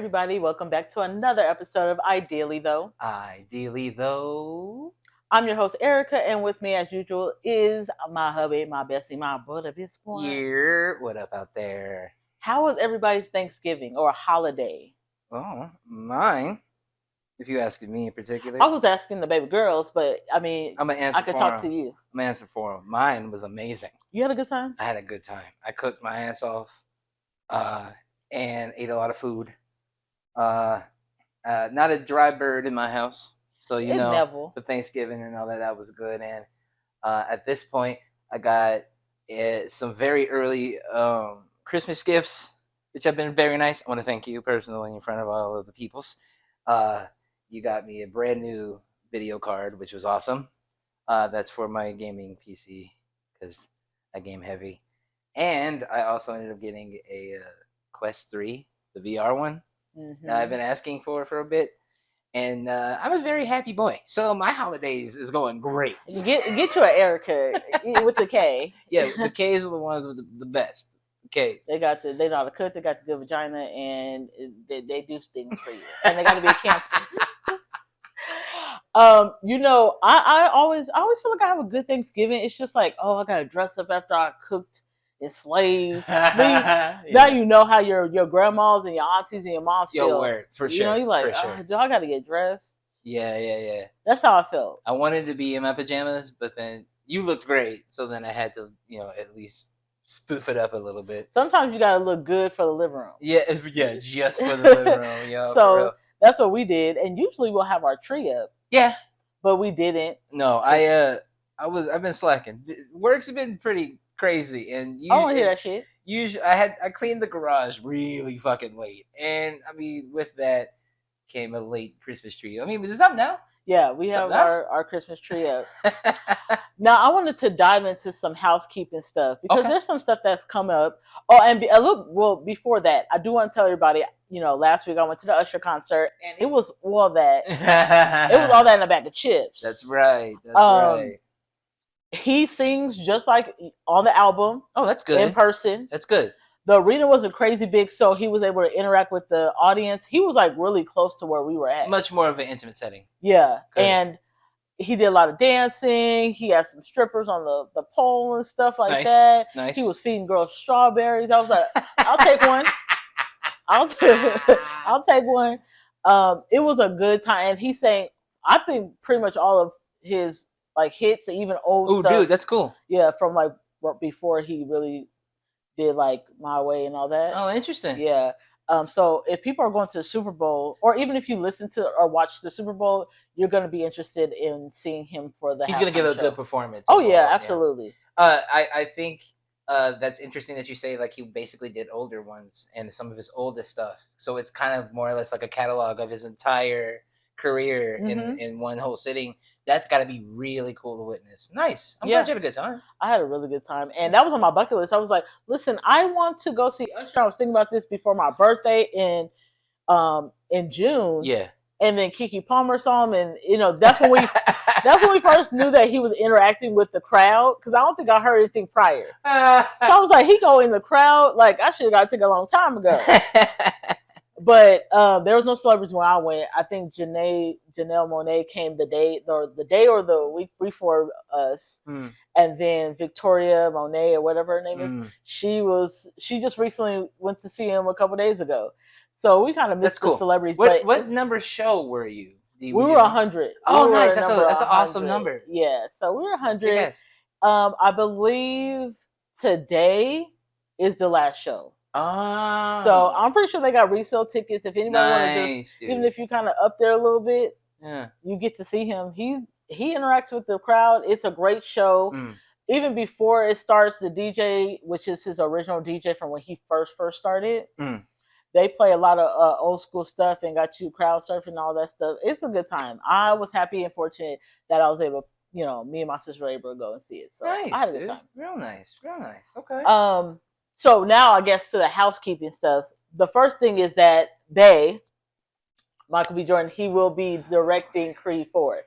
everybody, welcome back to another episode of Ideally Though. Ideally, though, I'm your host Erica, and with me as usual is my hubby, my bestie, my brother, this one. what up out there? How was everybody's Thanksgiving or holiday? Oh, mine. If you ask me in particular, I was asking the baby girls, but I mean, I'm gonna I answer could for talk them. to you. I'm gonna answer for them. Mine was amazing. You had a good time? I had a good time. I cooked my ass off, uh, and ate a lot of food. Uh, not a dry bird in my house, so It never. the Thanksgiving and all that was good. And at this point, I got some very early Christmas gifts, which have been very nice. I want to thank you personally in front of all of the peoples. Uh, you got me a brand new video card, which was awesome. That's for my gaming PC because I game heavy. And I also ended up getting a Quest 3, the VR one that I've Hmm. been asking for a bit. And I'm a very happy boy. So my holidays is going great. Get you an Erica with the K. Yeah, the K's are the ones with the best. K's. They know how to cook. They got the good vagina, and they do things for you. And they got to be a cancer. I always feel like I have a good Thanksgiving. It's just like, oh, I gotta dress up after I cooked and slaved. Now Yeah. you know how your grandmas and your aunties and your moms Yo, feel. word for You know, sure, you like, for sure. do I gotta get dressed? Yeah. That's how I felt. I wanted to be in my pajamas, but then you looked great, so then I had to, at least spoof it up a little bit. Sometimes you gotta look good for the living room. Yeah, yeah, just for the living room, yo, for So real. that's what we did, and usually we'll have our tree up, Yeah. but we didn't. No, I've been slacking. Work's been pretty crazy, and I don't want to hear that shit. usually I cleaned the garage really fucking late, and I mean with that came a late Christmas tree. I mean, it's up now. Yeah, we It's up have now. our Christmas tree up. Now I wanted to dive into some housekeeping stuff because Okay. there's some stuff that's come up. Oh, and a little well before that, I do want to tell everybody. Last week I went to the Usher concert, and it was all that. It was all that in a bag of chips. That's right. That's Um, right. he sings just like on the album Oh, that's in good. person. That's good. The arena wasn't crazy big, so he was able to interact with the audience. He was like really close to where we were at. Much more of an intimate setting. Yeah, Good. and he did a lot of dancing. He had some strippers on the pole and stuff like Nice. that. Nice. He was feeding girls strawberries. I was like, I'll take one. I'll I'll take one. It was a good time, and he sang. I think pretty much all of his like hits and even old Oh, stuff. dude, that's cool. Yeah, from like before he really did like My Way and all that. Oh, interesting. Yeah. So if people are going to the Super Bowl, or even if you listen to or watch the Super Bowl, you're going to be interested in seeing him for the. He's gonna give halftime a show. good performance. Oh yeah, overall, absolutely. I think that's interesting that you say like he basically did older ones and some of his oldest stuff. So it's kind of more or less like a catalog of his entire career Mhm. in one whole sitting. That's got to be really cool to witness. Nice. I'm Yeah. glad you had a good time. I had a really good time, and that was on my bucket list. I was like, listen, I want to go see Usher. I was thinking about this before my birthday in June, Yeah. and then Kiki Palmer saw him, and that's when we first knew that he was interacting with the crowd because I don't think I heard anything prior. So I was like, he go in the crowd, like I should have got a ticket a long time ago. But there was no celebrities when I went. I think Janelle Monae came the day or the week before us, Mm, and then Victoria Monet or whatever her name is. mm. She just recently went to see him a couple days ago. So we kind of That's missed cool. the celebrities. What but what number show were you? we were 100. Oh, We were nice. That's number that's an awesome 100. number. Yeah, so we were Big 100. ass. I believe today is the last show. Oh. So I'm pretty sure they got resale tickets. If anybody want to Nice, just, dude. even if you kind of up there a little bit, Yeah. you get to see him. He interacts with the crowd. It's a great show. Mm. Even before it starts, the DJ, which is his original DJ from when he first started, Mm. they play a lot of old school stuff and got you crowd surfing and all that stuff. It's a good time. I was happy and fortunate that I was able, me and my sister were able to go and see it. So Nice, I had a good dude. time. Real nice. Real nice. Okay. So now I guess to the housekeeping stuff. The first thing is that Michael B. Jordan, he will be directing Creed 4.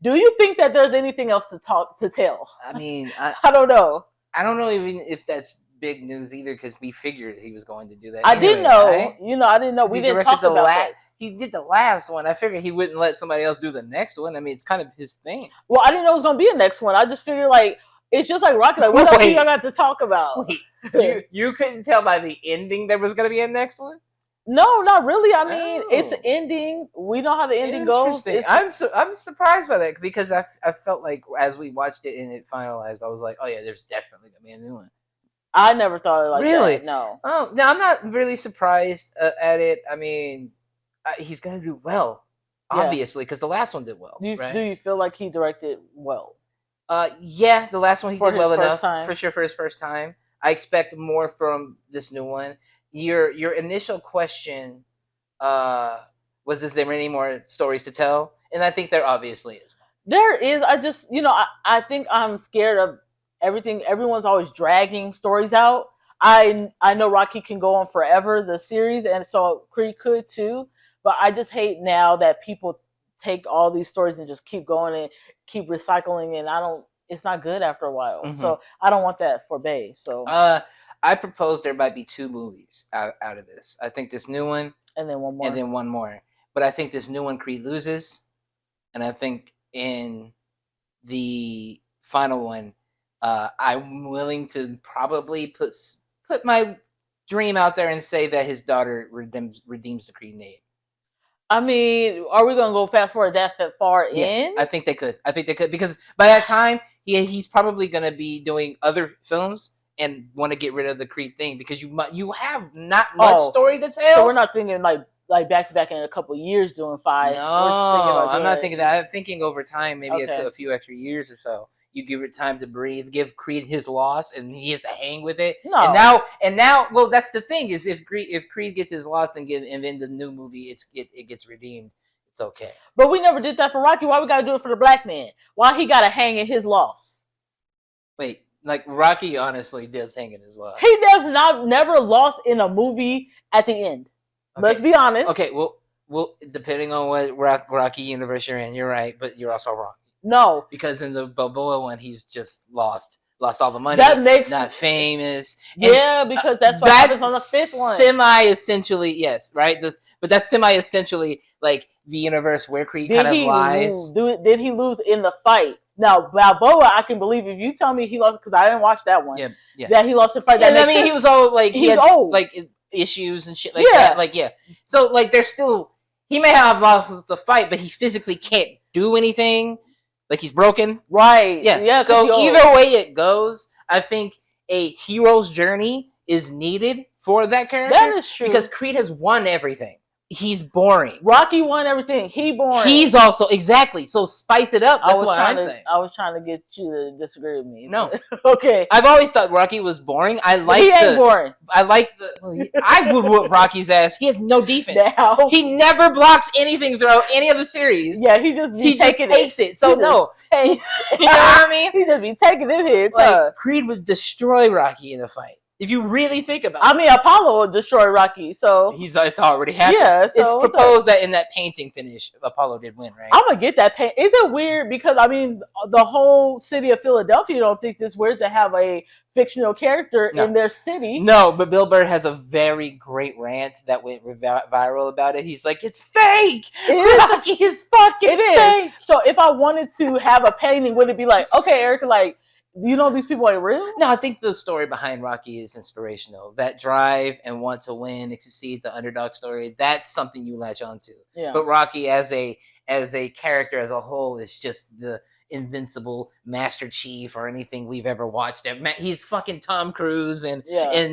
Do you think that there's anything else to tell? I mean, I don't know. I don't know even if that's big news either because we figured he was going to do that I didn't anyway, know. right? I didn't know. Because We he didn't directed talk the about last. this. He did the last one. I figured he wouldn't let somebody else do the next one. I mean, it's kind of his thing. Well, I didn't know it was gonna be a next one. I just figured like it's just like Rocky. Like, what else do y'all Wait, got to talk about? wait. You couldn't tell by the ending there was going to be a next one? No, not really. I mean, it's Oh, ending. We know how the ending goes. interesting. It's I'm surprised by that because I felt like as we watched it and it finalized, I was like, oh yeah, there's definitely gonna be a new one. I never thought it like that. Really? No. Oh, no, I'm not really surprised at it. I mean, he's gonna do well, Yeah. obviously, because the last one did well, Do right? you feel like he directed well Yeah, the last one he for did his well first enough time? for sure for his first time. I expect more from this new one. Your initial question uh, was, is there any more stories to tell? And I think there obviously is. There is. I just I think I'm scared of everything. Everyone's always dragging stories out. I know Rocky can go on forever, the series, and so Creed could too. But I just hate now that people take all these stories and just keep going and keep recycling, and I don't. It's not good after a while. Hmm. So I don't want that for Bay. So Uh, I propose there might be two movies out of this. I think this new one and then one and more. then one more. But I think this new one Creed loses, and I think in the final one, I'm willing to probably put my dream out there and say that his daughter redeems the Creed name. I mean, are we gonna go fast forward that far Yeah, in? I think they could. I think they could because by that time, he's probably gonna be doing other films and want to get rid of the Creed thing because you have not much Oh, story to so we're tell. not thinking like back to back in a couple of years doing five. We're thinking No, about I'm doing not thinking it. that. I'm thinking over time, maybe Okay. a few extra years or so. You give it time to breathe, give Creed his loss, and he has to hang with it. No, And now, well, that's the thing is if Creed gets his loss and then the new movie it gets redeemed, it's okay. but we never did that for Rocky. Why we gotta do it for the black man? Why he gotta hang in his loss? Wait, like Rocky honestly does hang in his loss. He does not never lost in a movie at the end. Let's Okay, be honest. okay, well, depending on what Rocky universe you're in, you're right, but you're also wrong. No, Because in the Balboa one, he's just lost all the money, that makes not famous, and yeah because that's what happens on the fifth that's one. semi-essentially yes, right? But that's semi-essentially like the universe where Creed Did kind of he lose? lies. Did he lose in the fight? Now Balboa, I can believe if you tell me he lost because I didn't watch that one. Yeah, yeah. That he lost the fight. Yeah, That and I makes mean, sense. he was all like he He's had old. like issues and shit like Yeah. that. Like yeah, so like there's still he may have lost the fight, but he physically can't do anything. Like he's broken. Right. Yeah. Yeah. So either way it goes, I think a hero's journey is needed for that character. That is true. Because Creed has won everything. He's boring. Rocky won everything. He boring. He's also exactly so spice it up. That's what I'm saying. I was trying to get you to disagree with me. No. Okay. I've always thought Rocky was boring. I like he ain't boring. I like the. Well, I would whoop Rocky's ass. He has no defense. Now. He never blocks anything throughout any of the series. Yeah, he just takes it. So no, you know what I mean? He just be taking them hits. Like Creed would destroy Rocky in a fight. If you really think about it. I mean, Apollo will destroy Rocky, so It's already happened. Yeah, so it's proposed that in that painting finish, Apollo did win, right? I'm gonna get that paint. Is it weird because I mean the whole city of Philadelphia don't think it's weird to have a fictional character in their city? No, but Bill Burr has a very great rant that went viral about it. He's like, "It's fake. Rocky is fucking fake." So if I wanted to have a painting, would it be like, okay, Erica, like, you know these people ain't real? No, I think the story behind Rocky is inspirational. That drive and want to win and succeed, the underdog story, that's something you latch onto. Yeah. But Rocky as a character as a whole is just the invincible Master Chief or anything we've ever watched. He's fucking Tom Cruise and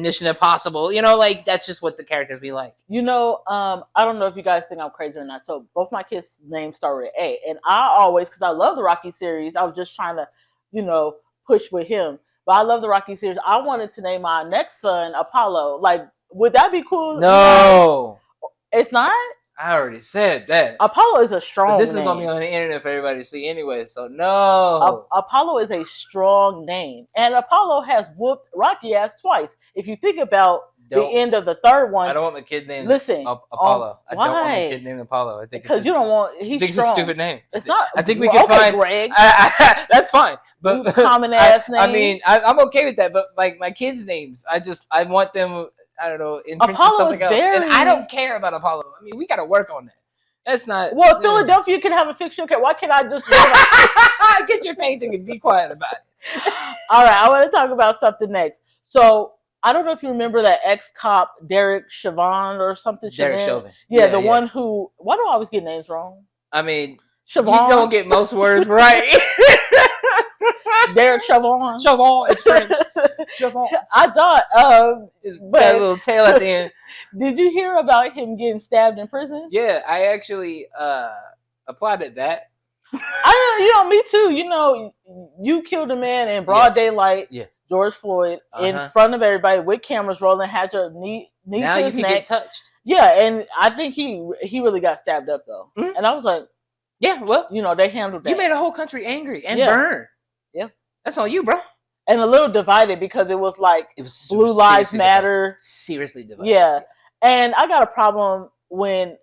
Mission Impossible. You know, like that's just what the characters be like. You know, I don't know if you guys think I'm crazy or not. So both my kids' names start with A, and I always, because I love the Rocky series, I was just trying to, push with him. But I love the Rocky series. I wanted to name my next son Apollo. Like, would that be cool? No, it's not. I already said that. Apollo is a strong But this name. is gonna be on the internet for everybody to see anyway. So no. Apollo is a strong name, and Apollo has whooped Rocky ass twice. If you think about the end of the third one, I don't want my kid named Apollo. Why? I don't want my Why? kid named Apollo. I think Because you don't want. I He's think strong. it's a stupid name. It's not. I think we can find. Greg. That's fine. But common ass name. I mean, I'm okay with that. But like my kids' names, I want them. I don't know, entrenched in Apollo is something else, and I very. don't care about Apollo. I mean, we got to work on that. That's not. Well, Philadelphia can have a fictional character. Why can't I just Get your painting and be quiet about it. All right, I want to talk about something next. So I don't know if you remember that ex-cop Derek Chauvin or something. Derek Chauvin. Chauvin. Yeah, the one who. Why do I always get names wrong? I mean, Chauvin. you don't get most words right. Derek Chauvin. Chauvin, it's French. Chauvin. I thought, but that little tail at the end. Did you hear about him getting stabbed in prison? Yeah, I actually applauded that. Me too. You killed a man in broad daylight. Yeah. George Floyd in front of everybody with cameras rolling, had your knee now to you his can neck. Get touched. Yeah, and I think he really got stabbed up though, and I was like, yeah, well, they handled that. You made a whole country angry and burned. Yeah, that's on you, bro. And a little divided because it was like Blue Lives Matter. Seriously divided. Yeah, and I got a problem when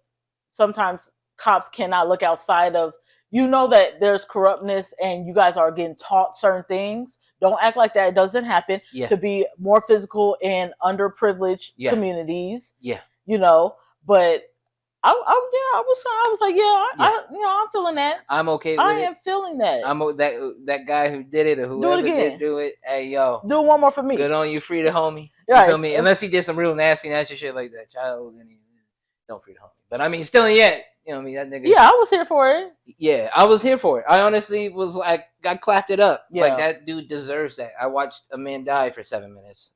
sometimes cops cannot look outside of. That there's corruptness and you guys are getting taught certain things. Don't act like that doesn't happen. Yeah. To be more physical in underprivileged communities. Yeah. But I was like, I'm feeling that. I'm okay with it. I am feeling that. I'm that guy who did it or whoever did do it. Hey yo, do one more for me. Good on you, free the homie. You feel me? Unless he did some real nasty shit like that, child. Don't free the homie. But I mean, still yet. You know what I mean? That nigga. Yeah, I was here for it. Yeah, I was here for it. I honestly was like, I clapped it up. Yeah. Like, that dude deserves that. I watched a man die for 7 minutes.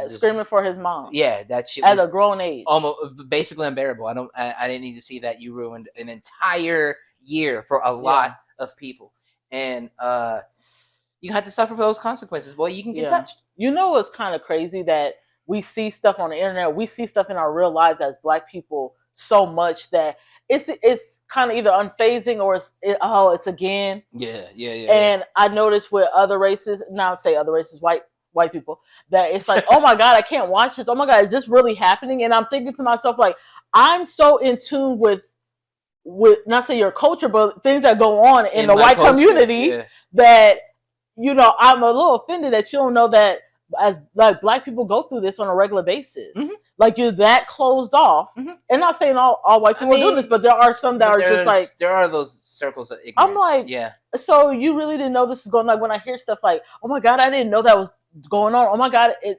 Screaming for his mom. Yeah, that shit at a grown age. Almost basically unbearable. I didn't need to see that. You ruined an entire year for a lot of people. And you have to suffer for those consequences. Boy, you can get touched. It's kind of crazy that we see stuff on the internet. We see stuff in our real lives as Black people so much that it's kind of either unfazing or it's again. Yeah. And I noticed with other races, not say other races, white people, that it's like, oh my God, I can't watch this. Oh my God, is this really happening? And I'm thinking to myself, like, I'm so in tune with not say your culture, but things that go on in the white community that, I'm a little offended that you don't know that as like Black people go through this on a regular basis. Mm-hmm. Like you're that closed off. Mm-hmm. And not saying all white people are doing this, but there are some that are just like there are those circles of ignorance. I'm like, so you really didn't know this is going on. Like when I hear stuff like, oh my God, I didn't know that was going on. Oh my God, I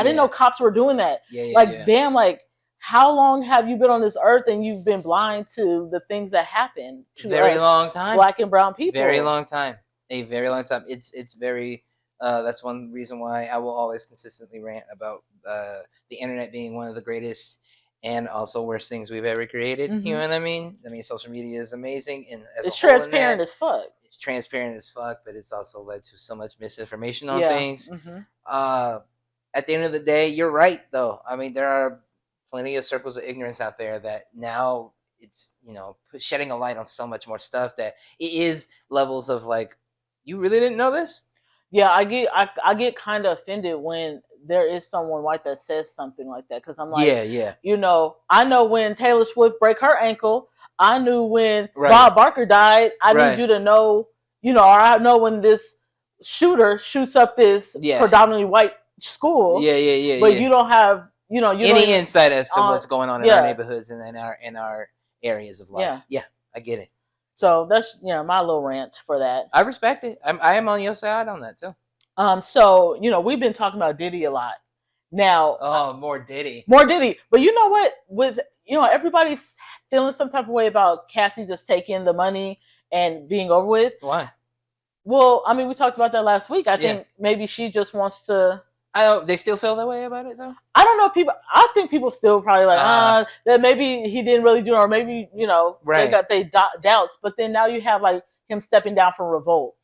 didn't know cops were doing that. Damn, like how long have you been on this earth and you've been blind to the things that happen to very long time. Black and brown people. Very long time. A very long time. It's very that's one reason why I will always consistently rant about the internet being one of the greatest and also worst things we've ever created. Mm-hmm. You know what I mean? I mean, social media is amazing, and it's transparent as fuck. It's transparent as fuck, but it's also led to so much misinformation on things. Mm-hmm. At the end of the day, you're right, though. I mean, there are plenty of circles of ignorance out there that now it's shedding a light on so much more stuff that it is levels of like, you really didn't know this? Yeah, I get kind of offended when there is someone white that says something like that because I'm like, I know when Taylor Swift break her ankle. I knew when Bob Barker died. I need you to know, or I know when this shooter shoots up this predominantly white school. Yeah. But you don't have, any insight as to what's going on in our neighborhoods and in our areas of life. Yeah, I get it. So that's my little rant for that. I respect it. I am on your side on that too. So we've been talking about Diddy a lot. Now, more Diddy. But you know what? With everybody's feeling some type of way about Cassie just taking the money and being over with. Why? Well, I mean, we talked about that last week. I think maybe she just wants to. They still feel that way about it though. I don't know. I think people still probably like that maybe he didn't really do it, or maybe they got doubts. But then now you have like him stepping down from Revolt.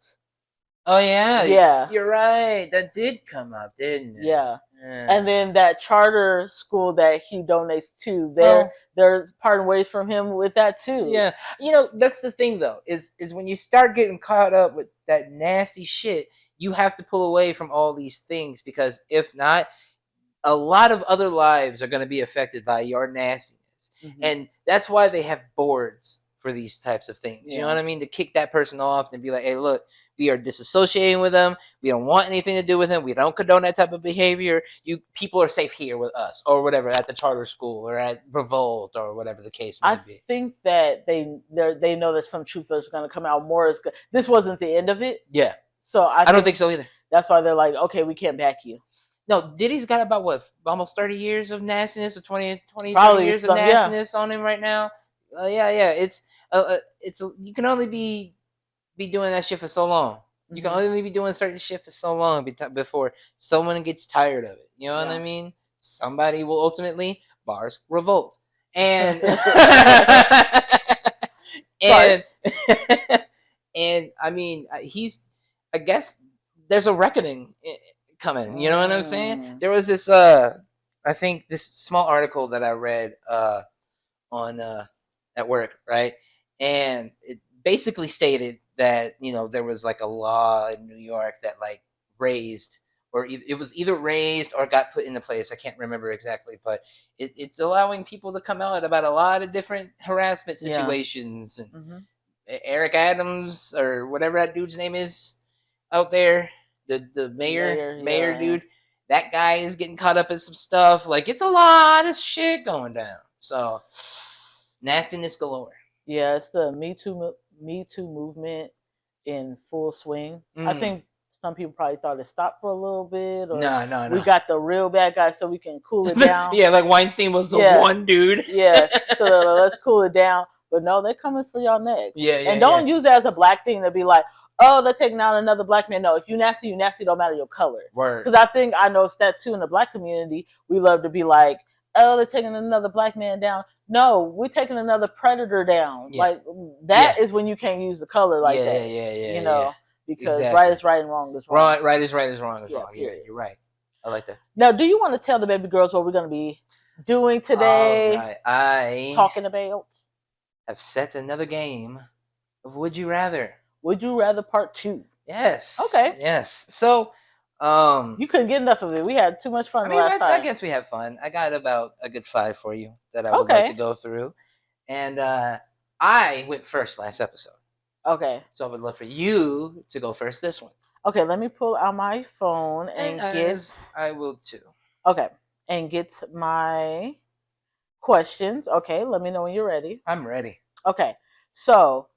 Oh yeah, yeah. You're right. That did come up, didn't it? Yeah. And then that charter school that he donates to, they're parting ways from him with that too. Yeah. That's the thing though, is when you start getting caught up with that nasty shit, you have to pull away from all these things because if not, a lot of other lives are going to be affected by your nastiness. Mm-hmm. And that's why they have boards for these types of things. You know what I mean? To kick that person off and be like, hey, look, We are disassociating with them. We don't want anything to do with them. We don't condone that type of behavior. You people are safe here with us or whatever at the charter school or at Revolt or whatever the case may I be. think that they know that some truth is going to come out more. Is this wasn't the end of it, Yeah, so I don't think so either. that's why they're like, okay, we can't back you. No, Diddy's got about what, almost 30 years of nastiness, or 30 Probably years of some, yeah. nastiness on him right now. Yeah, yeah. You can only be doing that shit for so long. You can Hmm. only be doing certain shit for so long before someone gets tired of it. You know what I Yeah. mean? Somebody will ultimately bars revolt, and and Bars. and I mean he's, I guess there's a reckoning coming. You know what I'm saying? Mm. There was this I think this small article that I read on at work, right? And it basically stated that there was like a law in New York that like raised, or it was either raised or got put into place. I can't remember exactly, but it's allowing people to come out about a lot of different harassment Yeah. situations. And Hmm. Eric Adams or whatever that dude's name is out there, the mayor Yeah. dude, that guy is getting caught up in some stuff. Like it's a lot of shit going down. So nastiness galore. Yeah, it's the Me Too movement in full swing. I Mm. think some people probably thought it stopped for a little bit, or No, no, we no. got the real bad guy so we can cool it down. Yeah, like Weinstein was the Yeah, one dude. yeah. So let's cool it down. But no, they're coming for y'all next. Yeah, yeah, And yeah. don't use that as a black thing to be like, oh, they're taking out another black man. No, if you nasty, you nasty. Don't matter your color. Word. Because I think I noticed that too in the black community. We love to be like, oh, they're taking another black man down. No, we're taking another predator down. Yeah. Like Yeah. that is when you can't use the color like Yeah, yeah, that. yeah, yeah, You yeah. know, because right Exactly. is right and wrong is wrong. Right, right is wrong is Yeah, wrong. period. You're right. I like that. Now, do you want to tell the baby girls what we're going to be doing All today? right. I Talking about have set another game of Would You Rather. Would You Rather Part 2. Yes. Okay. Yes. So, You couldn't get enough of it. We had too much fun I the mean, last I time. guess we have fun. I got about a good 5 for you that I would like to Okay. go through. And I went first last episode. Okay. So I would love for you to go first this one. Okay, let me pull out my phone And and get as I will too. okay, and get my questions. Okay, let me know when you're ready. I'm ready. Okay. So,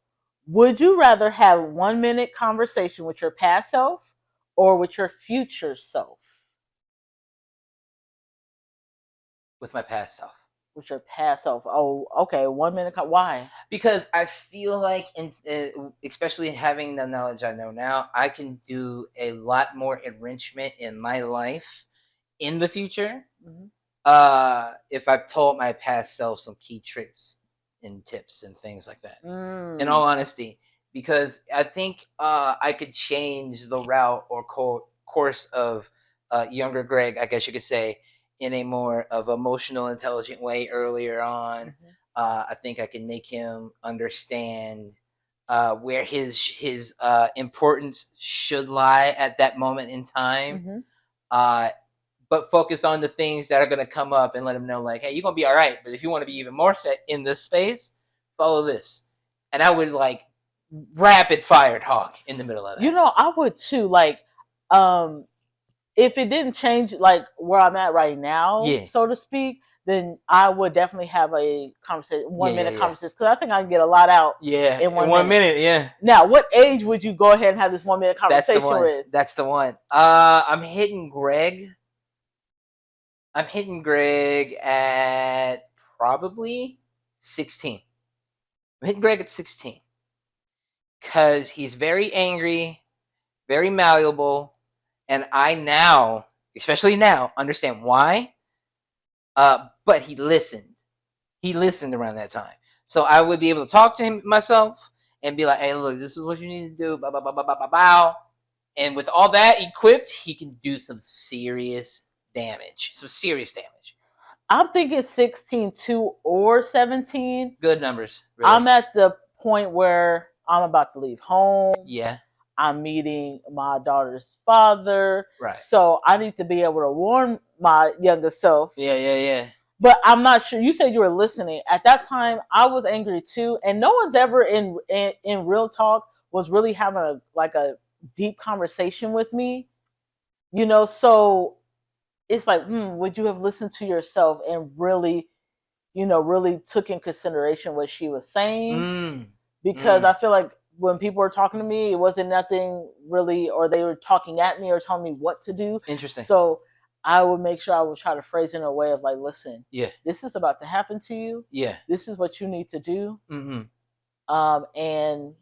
would you rather have 1 minute conversation with your past self or with your future self? With my past self. With your past self. Oh, okay. 1 minute. Why? Because I feel like, especially having the knowledge I know now, I can do a lot more enrichment in my life in the future. Hmm. If I've told my past self some key tricks and tips and things like that. In Mm. all honesty, because I think I could change the route or course of younger Greg, I guess you could say, in a more of emotional, intelligent way earlier on. Hmm. I think I can make him understand where his importance should lie at that moment in time. Hmm. Uh, but focus on the things that are going to come up and let him know, like, hey, you're going to be all right. But if you want to be even more set in this space, follow this. And I would like rapid fire talk in the middle of that. You know, I would too. Like, um, if it didn't change like where I'm at right now, Yeah. so to speak, then I would definitely have a conversation, Yeah, 1 minute yeah. conversation, because I think I can get a lot out Yeah, in in 1 minute. 1 minute, yeah. Now, what age would you go ahead and have this 1 minute That's the conversation one. with? That's the one. I'm hitting Greg. I'm hitting Greg at probably 16. I'm hitting Greg at 16 because he's very angry, very malleable, and I now, especially now, understand why. But he listened. He listened around that time, so I would be able to talk to him myself and be like, "Hey, look, this is what you need to do." Bow, bow, bow, bow, bow, bow. And with all that equipped, he can do some serious damage. Some serious damage. I'm thinking 16 2 or 17. Good numbers, really. I'm at the point where I'm about to leave home. Yeah. I'm meeting my daughter's father. Right. So I need to be able to warn my younger self. Yeah, yeah, yeah. But I'm not sure. You said you were listening. At that time, I was angry too, and no one's ever in real talk was really having a deep conversation with me, you know. So it's like, would you have listened to yourself and really, really took in consideration what she was saying? Mm. Because Mm. I feel like when people were talking to me, it wasn't nothing really, or they were talking at me or telling me what to do. Interesting. So I would make sure I would try to phrase it in a way of like, listen, Yeah. this is about to happen to you. Yeah. This is what you need to do. Mm-hmm. And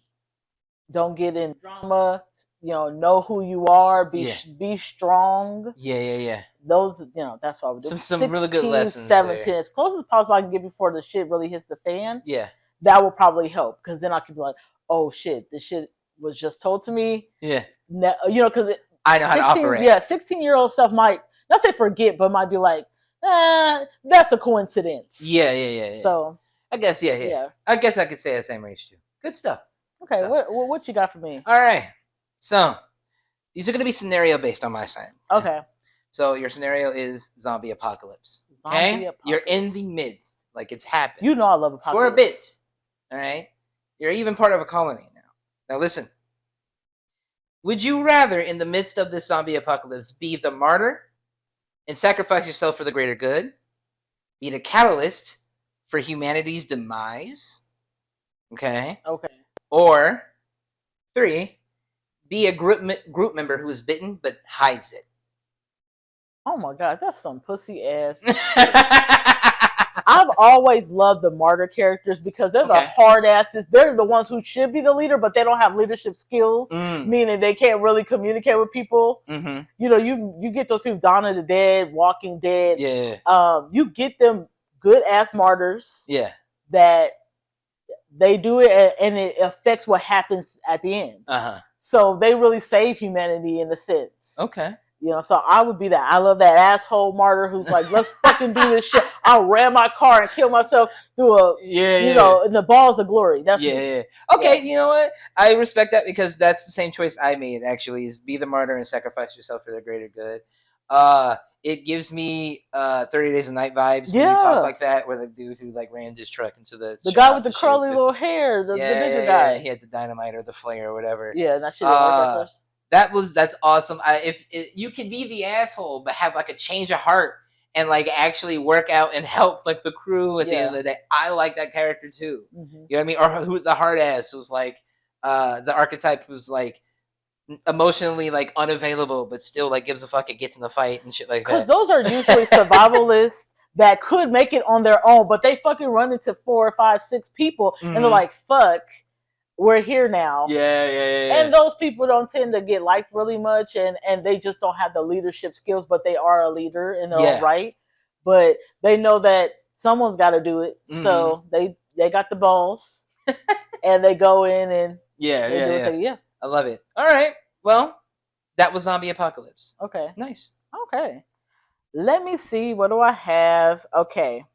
don't get in drama. Know who you are. Yeah. Be strong. Yeah. Yeah. Yeah. Those, that's what I would do. Some really good 16, lessons 17, there. as close as possible I can get before the shit really hits the fan. Yeah. That will probably help because then I could be like, oh shit, this shit was just told to me. Yeah. Because I know how to operate. Yeah, 16-year-old stuff might not say forget, but might be like, that's a coincidence. Yeah. Yeah. Yeah. Yeah. So I guess yeah. I guess I could say the same age too. Good stuff. Okay, what you got for me? All right. So these are going to be scenario based on my side. Okay. So your scenario is zombie apocalypse. Zombie apocalypse. You're in the midst, like it's happened. You know I love apocalypse. For a bit. All right. You're even part of a colony now. Now listen. Would you rather, in the midst of this zombie apocalypse, be the martyr and sacrifice yourself for the greater good? Be the catalyst for humanity's demise? Okay. Okay. Or 3, be a group member who is bitten but hides it. Oh my god, that's some pussy ass. I've always loved the martyr characters because they're the hard asses. They're the ones who should be the leader, but they don't have leadership skills, meaning they can't really communicate with people. Mm-hmm. You get those people, Dawn of the Dead, Walking Dead. Yeah. You get them good ass martyrs. Yeah. That they do it and it affects what happens at the end. Uh-huh. So they really save humanity in a sense. Okay. So I would be that. I love that asshole martyr who's like, let's fucking do this shit. I'll ram my car and kill myself through in the balls of glory. That's me. Okay, you know what? I respect that because that's the same choice I made, actually, is be the martyr and sacrifice yourself for the greater good. It gives me 30 Days of Night vibes when you talk like that, where the dude who like rammed his truck into the guy with the curly little hair, the bigger guy. Yeah, he had the dynamite or the flare or whatever. Yeah, that shit was that's awesome. If you could be the asshole, but have like a change of heart and like actually work out and help like the crew at the end of the day. I like that character too. Mm-hmm. You know what I mean? Or who the hard ass was like, the archetype was like emotionally like unavailable, but still like gives a fuck and gets in the fight and shit like that. Because those are usually survivalists that could make it on their own, but they fucking run into 4 or 5, 6 people, and they're like, fuck. We're here now. Yeah. And those people don't tend to get liked really much, and they just don't have the leadership skills, but they are a leader in their own right. But they know that someone's got to do it, so they got the balls, and they go in and yeah. I love it. All right. Well, that was Zombie Apocalypse. Okay. Nice. Okay. Let me see. What do I have? Okay.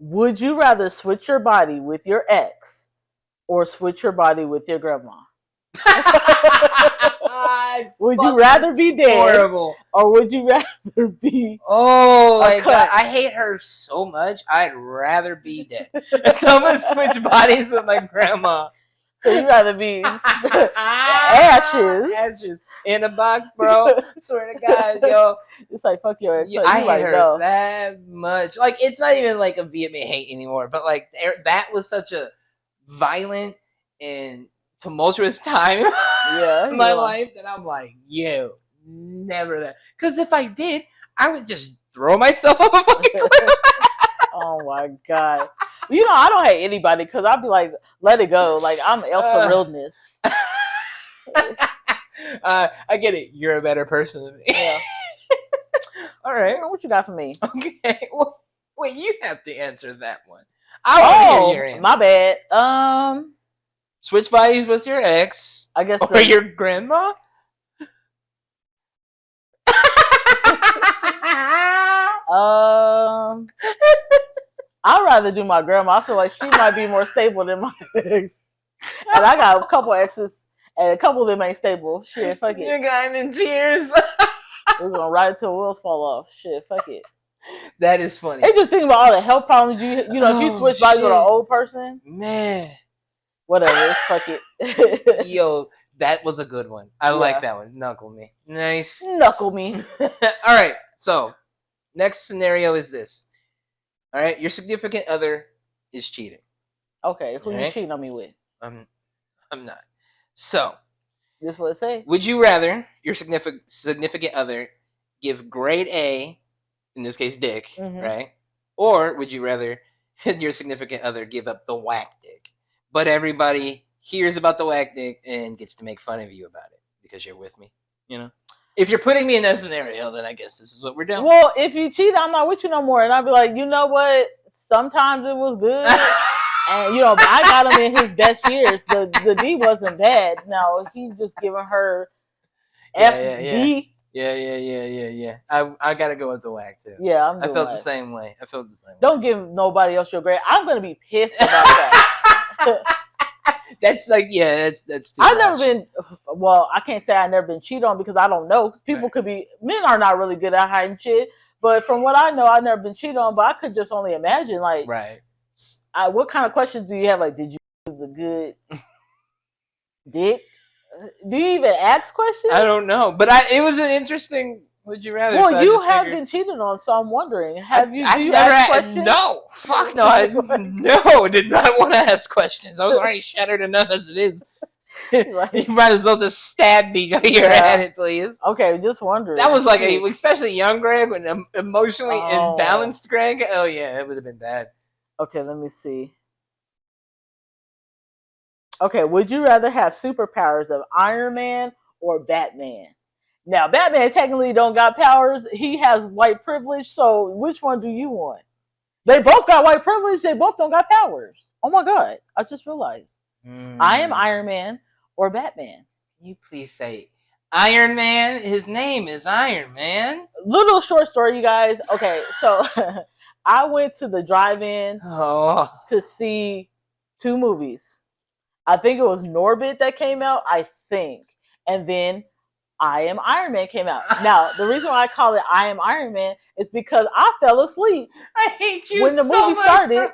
Would you rather switch your body with your ex or switch your body with your grandma? Would you rather be dead? Horrible. Or would you rather be Oh my god, I hate her so much. I'd rather be dead. So I'm gonna switch bodies with my grandma. So you'd rather be ashes in a box, bro. Swear to God, yo. It's like fuck your ex. I hate her that much. Like it's not even like a vehement hate anymore, but like that was such a violent and tumultuous time in my life that I'm like, yo, never that. Because if I did, I would just throw myself off a fucking cliff. Oh my god. I don't hate anybody because I'll be like, let it go. Like I'm Elsa Realness. I get it. You're a better person than me. Yeah. All right. What you got for me? Okay. Well, wait, you have to answer that one. I want to hear your answer. My bad. Switch bodies with your ex. I guess. Or your grandma. I'd rather do my grandma. I feel like she might be more stable than my ex. And I got a couple exes, and a couple of them ain't stable. Shit, fuck it. You're going in tears. We're gonna ride it till the wheels fall off. Shit, fuck it. That is funny. It's just thinking about all the health problems if you switch bodies with an old person. Man. Whatever, fuck it. Yo, that was a good one. I like Yeah. that one. Knuckle me. Nice. Knuckle me. All right. So next scenario is this. All right. Your significant other is cheating. Okay, All who you right. cheating on me with? I'm not. So This what it say? would you rather your significant other give grade A, in this case dick, Hmm. right? Or would you rather your significant other give up the whack dick, but everybody hears about the whack dick and gets to make fun of you about it because you're with me? You know, if you're putting me in that scenario, then I guess this is what we're doing. Well, if you cheat, I'm not with you no more. And I'd be like, you know what? Sometimes it was good. And, I got him in his best years. The D wasn't bad. No, he just giving her Yeah, yeah, yeah. FD. Yeah. I gotta go with the whack too. Yeah, I'm I doing felt the that. same way. I felt the same Don't give nobody else your grade. I'm going to be pissed about that. way. That's like, yeah, that's too I've never much. been, well, I can't say I've never been cheated on because I don't know. 'Cause people Right. could be, men are not really good at hiding shit. But from what I know, I've never been cheated on. But I could just only imagine, like, Right. what kind of questions do you have? Like, did you use a good dick? Do you even ask questions? I don't know, but it was an interesting. Would you rather? Well, So I you just have figured. been cheated on, so I'm wondering, have you? Do I've you never ask had questions? no. Fuck no. No. Did not want to ask questions. I was already shattered enough as it is. You Like, might as well just stab me while you're at yeah. it, please. Okay, just wondering. That was like Shit. especially young Greg, when emotionally Oh. imbalanced Greg. Oh yeah, it would have been bad. Okay, let me see. Okay, would you rather have superpowers of Iron Man or Batman? Now, Batman technically don't got powers. He has white privilege. So, which one do you want? They both got white privilege. They both don't got powers. Oh my god! I just realized. I am Mm. Iron Man or Batman. Can you please say Iron Man? His name is Iron Man. Little short story, you guys. Okay, so I went to the drive-in Oh. to see two movies. I think it was Norbit that came out. I think, and then I Am Iron Man came out. Now, the reason why I call it I Am Iron Man is because I fell asleep I hate you when the so movie much. started.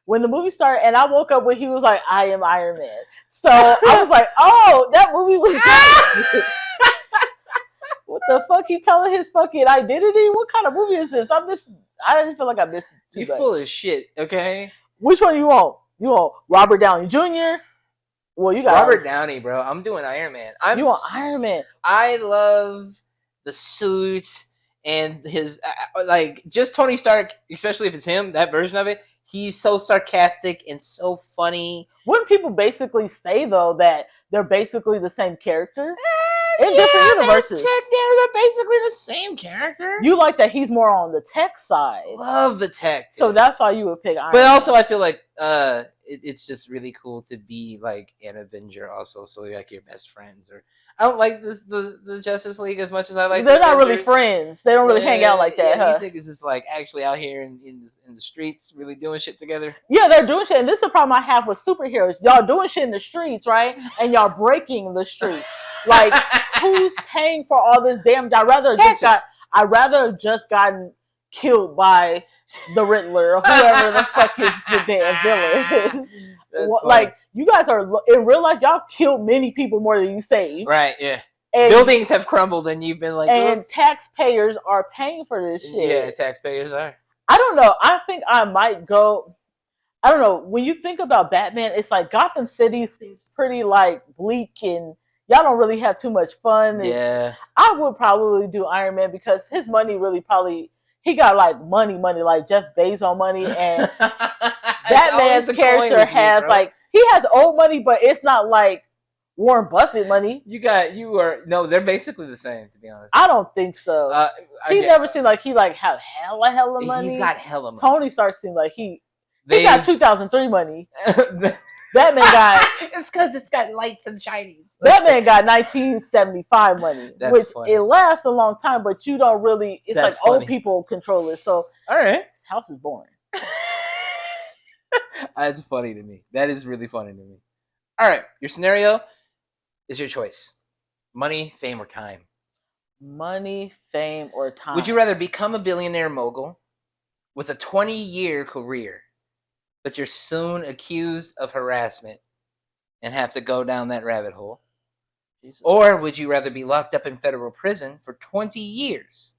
When the movie started, and I woke up when he was like, "I am Iron Man." So I was like, "Oh, that movie was good." What the fuck? He telling his fucking identity? What kind of movie is this? I didn't feel like I missed too You much. full of shit, okay? Which one you want? You want Robert Downey Jr.? Well, you got Robert Downey, bro. I'm doing Iron Man. you want Iron Man. I love the suits and his like just Tony Stark, especially if it's him, that version of it. He's so sarcastic and so funny. Wouldn't people basically say though that they're basically the same character in different Yeah, universes? they're basically the same character. You like that he's more on the tech side, Love the tech, so dude. that's why you would pick Iron But Man. also, I feel like it's just really cool to be like an Avenger, also, so you're like your best friends. Or I don't like the Justice League as much as I like. They're the not really Avengers. friends. They don't really hang out like that, Yeah, huh? these niggas is like actually out here in the streets, really doing shit together. Yeah, they're doing shit, and this is the problem I have with superheroes. Y'all doing shit in the streets, right? And y'all breaking the streets. Like, who's paying for all this damage? Texas. I rather have just gotten killed by the Riddler or whoever the fuck is the damn villain. That's funny. Like, you guys are in real life, y'all killed many people more than you saved. Right, yeah. And, Buildings have crumbled, and you've been like, and oops. taxpayers are paying for this shit. Yeah, taxpayers are. I don't know. I think I might go. I don't know. When you think about Batman, it's like Gotham City seems pretty like bleak and y'all don't really have too much fun. Yeah. I would probably do Iron Man because his money really probably he got like money like Jeff Bezos money, and Batman's character has like he has old money, but it's not like Warren Buffett money. No, they're basically the same, to be honest. I don't think so. He never seemed like he like have hella money. He's got hella money. Tony Stark seemed like he got 2003 money. Batman got it's because it's got lights and shinies. Batman got 1975 money, That's which funny. it lasts a long time, but you don't really. It's That's like funny. old people control it, so All right. his house is boring. That's funny to me. That is really funny to me. All right, your scenario is your choice: money, fame, or time. Money, fame, or time. Would you rather become a billionaire mogul with a 20-year career, but you're soon accused of harassment, and have to go down that rabbit hole? Jesus Or Christ. would you rather be locked up in federal prison for 20 years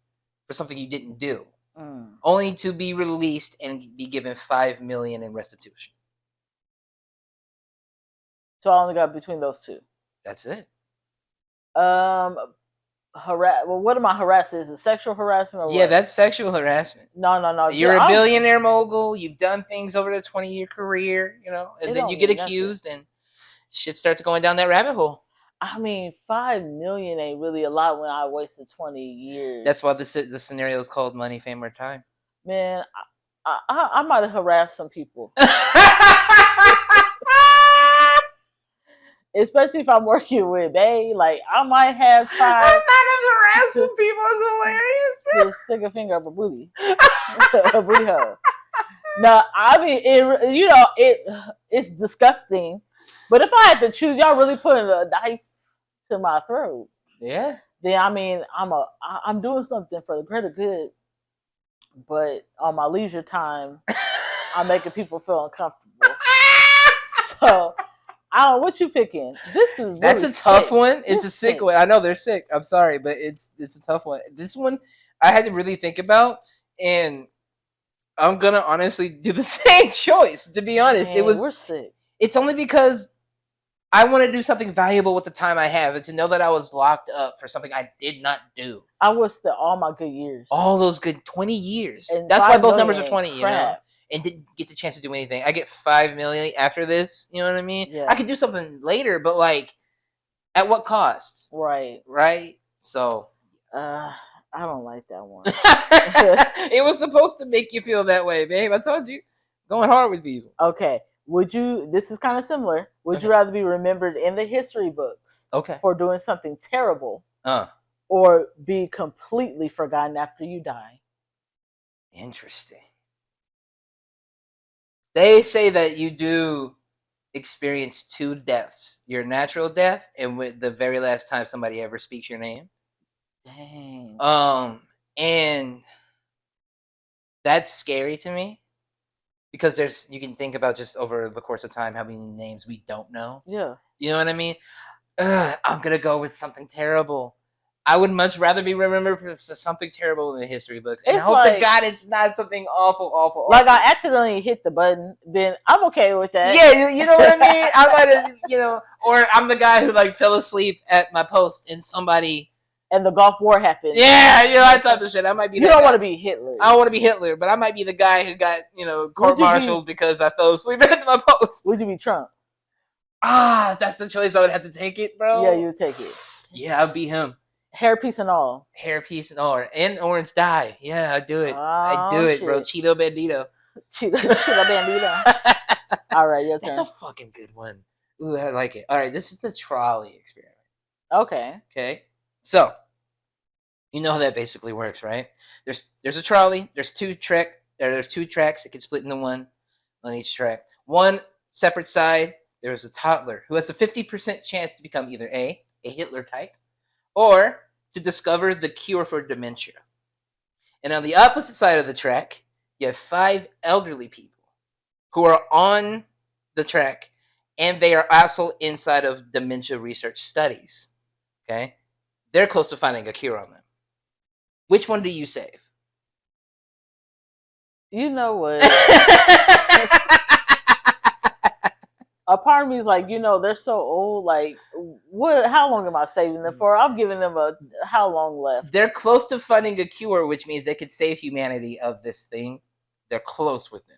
for something you didn't do, Mm. only to be released and be given $5 million in restitution? So I only got between those two. That's it. Um, Well, what am I harassing? Is it sexual harassment or Yeah, what? that's sexual harassment. No, no, no. You're a billionaire mogul. You've done things over the 20-year career, and It then you don't get mean nothing. accused, and shit starts going down that rabbit hole. I mean, 5 million ain't really a lot when I wasted 20 years. That's why the scenario is called Money, Fame, or Time. Man, I might have harassed some people. Especially if I'm working with Bay, like I might have tried. I might have harassed some people. It's hilarious. To stick a finger up a booty, a booty hole. No, I mean it's disgusting. But if I had to choose, y'all really putting a knife to my throat. Yeah. Then I mean I'm doing something for the greater good, but on my leisure time, I'm making people feel uncomfortable. So I don't know what you picking. This is really That's a tough sick. one. It's a sick one. I know they're sick. I'm sorry, but it's a tough one. This one I had to really think about, and I'm gonna honestly do the same choice. To be honest, Man, we're sick. It's only because I want to do something valuable with the time I have, and to know that I was locked up for something I did not do. I wasted all my good years. All those good 20 years. And that's why both numbers are ain't 20. crap. And didn't get the chance to do anything. I get $5 million after this. You know what I mean? Yeah. I could do something later, but like, at what cost? Right. Right. So. I don't like that one. It was supposed to make you feel that way, babe. I told you. Going hard with these. Okay. Would you? This is kind of similar. Would you rather be remembered in the history books for doing something terrible, or be completely forgotten after you die? Interesting. They say that you do experience two deaths: your natural death, and with the very last time somebody ever speaks your name. Dang. And that's scary to me, because you can think about just over the course of time how many names we don't know. Yeah. You know what I mean? I'm gonna go with something terrible. I would much rather be remembered for something terrible in the history books. And I hope to God it's not something awful. Like I accidentally hit the button, then I'm okay with that. Yeah, you know what I mean? I might have, or I'm the guy who like fell asleep at my post and somebody. And the Gulf War happened. Yeah, that type of shit. I might be. You don't want to be Hitler. I don't want to be Hitler, but I might be the guy who got court-martialed because I fell asleep at my post. Would you be Trump? That's the choice. I would have to take it, bro. Yeah, you would take it. Yeah, I'd be him. Hairpiece and all. Hairpiece and all, and orange dye. Yeah, I'd do it. I'd do it, bro. Cheeto Bandito. Cheeto Bandito. All right, your turn. That's a fucking good one. Ooh, I like it. All right, this is the trolley experiment. Okay. So, you know how that basically works, right? There's a trolley. There's two tracks. It can split into one on each track. One separate side, there's a toddler who has a 50% chance to become either a Hitler type, or to discover the cure for dementia. And on the opposite side of the track, you have 5 elderly people who are on the track, and they are also inside of dementia research studies. Okay? They're close to finding a cure on them. Which one do you save? You know what? A part of me is like, they're so old. Like, what? How long am I saving them for? I'm giving them how long left? They're close to finding a cure, which means they could save humanity of this thing. They're close with them.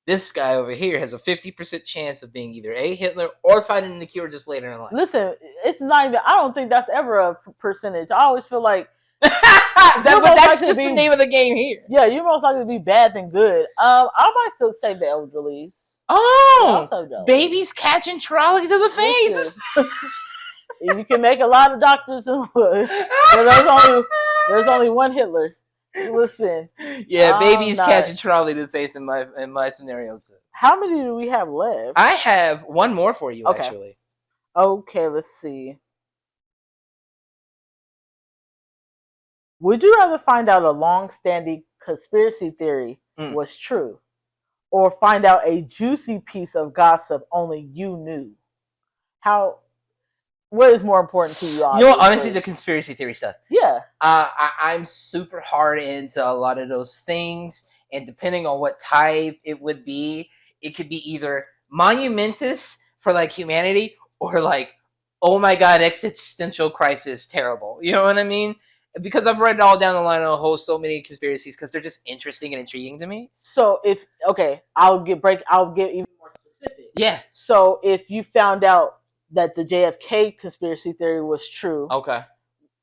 This guy over here has a 50% chance of being either a Hitler or finding the cure just later in life. Listen, it's not even. I don't think that's ever a percentage. I always feel like that's just the name of the game here. Yeah, you're most likely to be bad than good. I might still save the elderlies. Babies catching trolley to the face. You can make a lot of doctors in wood, but there's only one Hitler. Listen. Yeah, babies catching trolley to the face in my scenario too. How many do we have left? I have one more for you, actually. Okay, let's see. Would you rather find out a long-standing conspiracy theory was true, or find out a juicy piece of gossip only you knew? How? What is more important to you, You know what? Honestly, obviously? the conspiracy theory stuff. Yeah. I'm super hard into a lot of those things, and depending on what type it would be, it could be either monumentous for like humanity or like, oh my god, existential crisis, terrible. You know what I mean? Because I've read all down the line a whole so many conspiracies because they're just interesting and intriguing to me. So if okay, I'll get even more specific. Yeah. So if you found out that the JFK conspiracy theory was true, Okay.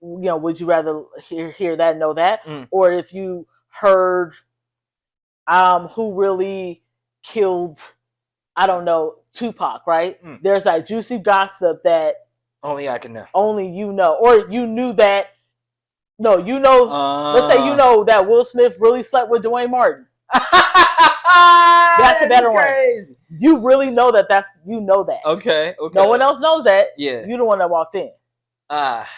would you rather hear that, know that, Mm. or if you heard who really killed, I don't know, Tupac, right? Mm. There's that juicy gossip that Only I can know. only you know, or you knew that. No, you know. Let's say you Uh, know that Will Smith really slept with Dwayne Martin. That's a that's better one. crazy. You really know that. That's you know that. Okay. Okay. No one else knows that. Yeah. You the one that walked in. Ah.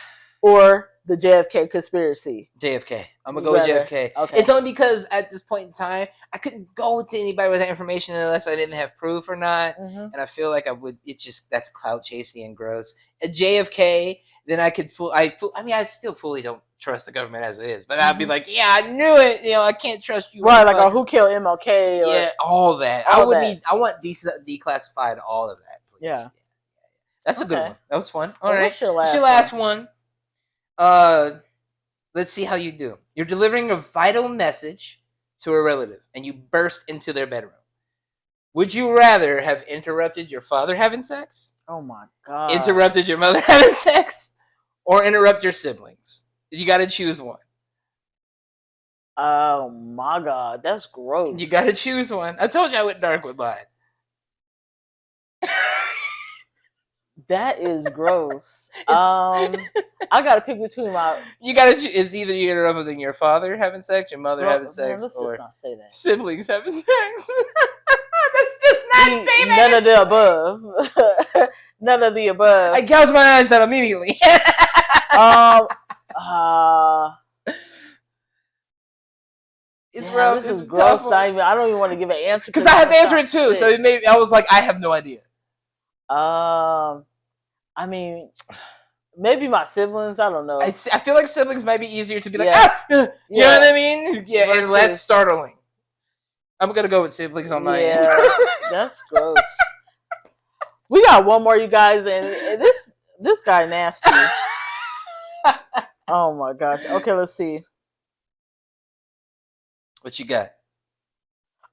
Or the JFK conspiracy. JFK. I'm gonna You go with rather? JFK. Okay. It's only because at this point in time, I couldn't go to anybody with that information unless I didn't have proof or not. Mm-hmm. And I feel like I would. It's just that's clout chasing and gross. At JFK, then I could fool. I mean, I still fully don't trust the government as it is, but I'd be like, yeah, I knew it. You know, I can't trust you. Right, like who killed MLK? Or Yeah, all that. all I would that. need. I want declassified all of that, please. Yeah. That's a good Okay. one. That was fun. All Well, right. what's your What's last your last one? Let's see how you do. You're delivering a vital message to a relative, and you burst into their bedroom. Would you rather have interrupted your father having sex, Oh my god. interrupted your mother having sex, or interrupt your siblings? You got to choose one. Oh my god, that's gross. You got to choose one. I told you I went dark with mine. That is gross. I gotta pick between my. You got to. It's either you interrupting your father having sex, your mother having Man, sex, let's or just not say that. siblings having sex. That's just not saying None of the above. None of the above. I gouged my eyes out immediately. um. Uh, It's damn, rough. this It's is a gross. tough one. I don't even want to give an answer Because I had to answer it too, so it made, I was like, I have no idea. I mean, maybe my siblings. I don't know. I feel like siblings might be easier to be like, Yeah. you know what I mean? Yeah, and less Versus- startling. I'm gonna go with siblings on my end. Yeah, that's gross. We got one more, you guys, and this guy nasty. Oh my gosh. Okay, let's see. What you got?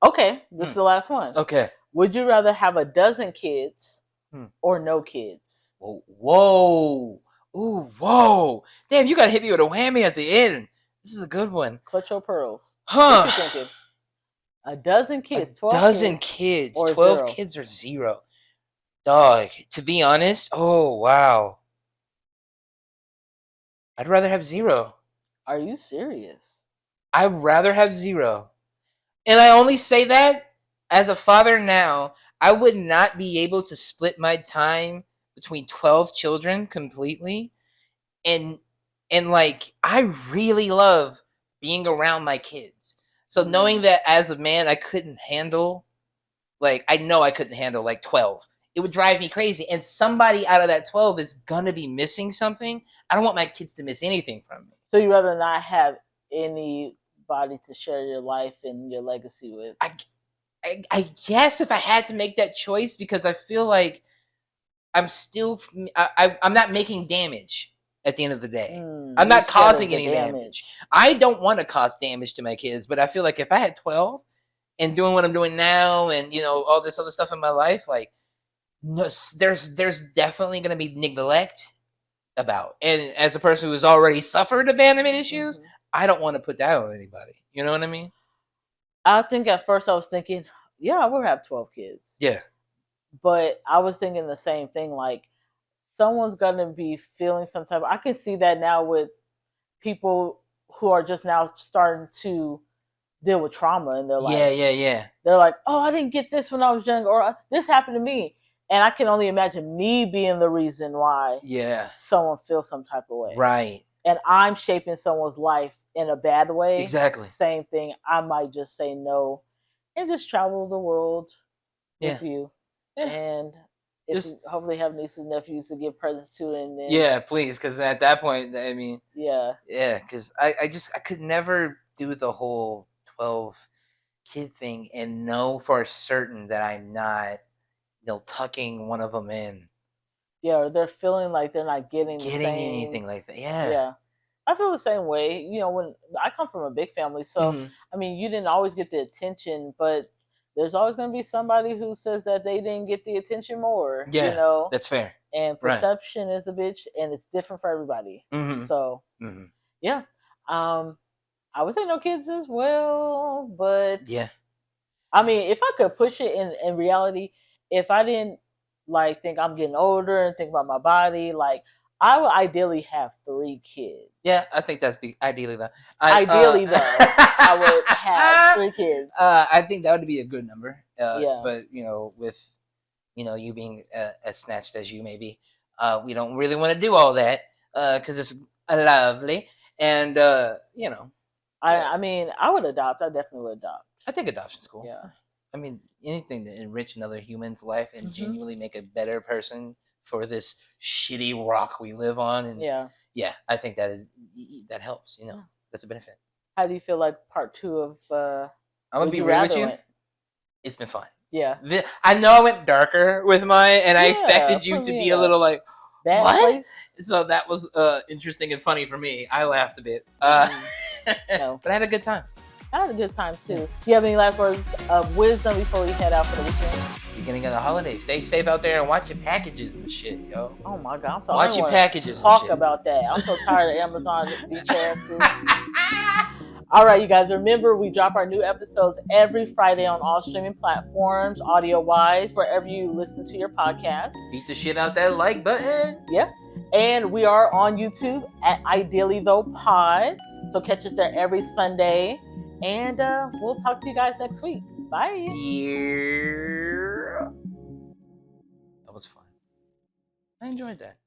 Okay, this is the last one. Okay. Would you rather have a dozen kids Hmm. or no kids? Whoa, whoa, ooh, whoa! Damn, you gotta hit me with a whammy at the end. This is a good one. Clutch your pearls. Huh? What you thinking? A dozen kids, 12 dozen kids, kids, or 12 zero? kids or zero. Dog, to be honest, oh wow. I'd rather have zero. Are you serious? I'd rather have zero. And I only say that as a father now, I would not be able to split my time between 12 children completely. And like I really love being around my kids. So knowing that as a man I couldn't handle, like I know I couldn't handle like 12. It would drive me crazy. And somebody out of that 12 is going to be missing something. I don't want my kids to miss anything from me. So you rather not have anybody to share your life and your legacy with? I guess if I had to make that choice, because I feel like I'm still I'm not making damage at the end of the day. I'm not causing any damage. I don't want to cause damage to my kids, but I feel like if I had 12 and doing what I'm doing now and you know all this other stuff in my life, like no, there's definitely going to be neglect about. And as a person who's already suffered abandonment issues, I don't want to put that on anybody. You know what I mean? I think at first I was thinking, yeah, I would have 12 kids. Yeah. But I was thinking the same thing. Like, someone's going to be feeling some type. I can see that now with people who are just now starting to deal with trauma in their life. Yeah. They're like, oh, I didn't get this when I was young, or this happened to me. And I can only imagine me being the reason why someone feels some type of way. Right. And I'm shaping someone's life in a bad way. Exactly. Same thing. I might just say no and just travel the world with you. Yeah. And if just you hopefully have nieces and nephews to give presents to, and then yeah, please, because at that point, I mean, yeah, yeah, because I could never do the whole 12 kid thing and know for certain that I'm not, tucking one of them in, yeah, or they're feeling like they're not getting the getting same. anything like that. Yeah. Yeah, I feel the same way. When I come from a big family, so Hmm. I mean, you didn't always get the attention, but there's always going to be somebody who says that they didn't get the attention more. Yeah, that's fair. And Right. perception is a bitch, and it's different for everybody. Hmm. So Hmm. yeah, um, I would say no kids as well, but Yeah. I mean, if I could push it in reality, if I didn't like think I'm getting older and think about my body, like I would ideally have 3 kids. Yeah, I think that's ideally that. I Ideally, though, I would have 3 kids. I think that would be a good number. Yeah, But with you being as snatched as you may be, we don't really want to do all that because it's lovely and I mean, I would adopt. I definitely would adopt. I think adoption's cool. Yeah. I mean, anything to enrich another human's life and Hmm. genuinely make a better person for this shitty rock we live on, and Yeah. yeah, I think that helps. Yeah. That's a benefit. How do you feel like part 2 of I'm gonna Would be You real with Rather you. went? It's been fun. Yeah. I know I went darker with mine, and I Yeah. expected you Put to me be in a a little like, bad what? place. So that was interesting and funny for me. I laughed a bit, No. but I had a good time. I had a good time Yeah. too. Do you have any last words of wisdom before we head out for the weekend? Beginning of the holidays, stay safe out there and watch your packages and shit, yo. Oh my god, I'm so I Watch don't your want to packages and talk shit. about that. I'm so tired of Amazon beach asses. All right, you guys, remember we drop our new episodes every Friday on all streaming platforms, audio wise, wherever you listen to your podcast. Beat the shit out that like button. Yep. And we are on YouTube at Ideally Though Pod. So catch us there every Sunday. And we'll talk to you guys next week. Bye. Yeah. That was fun. I enjoyed that.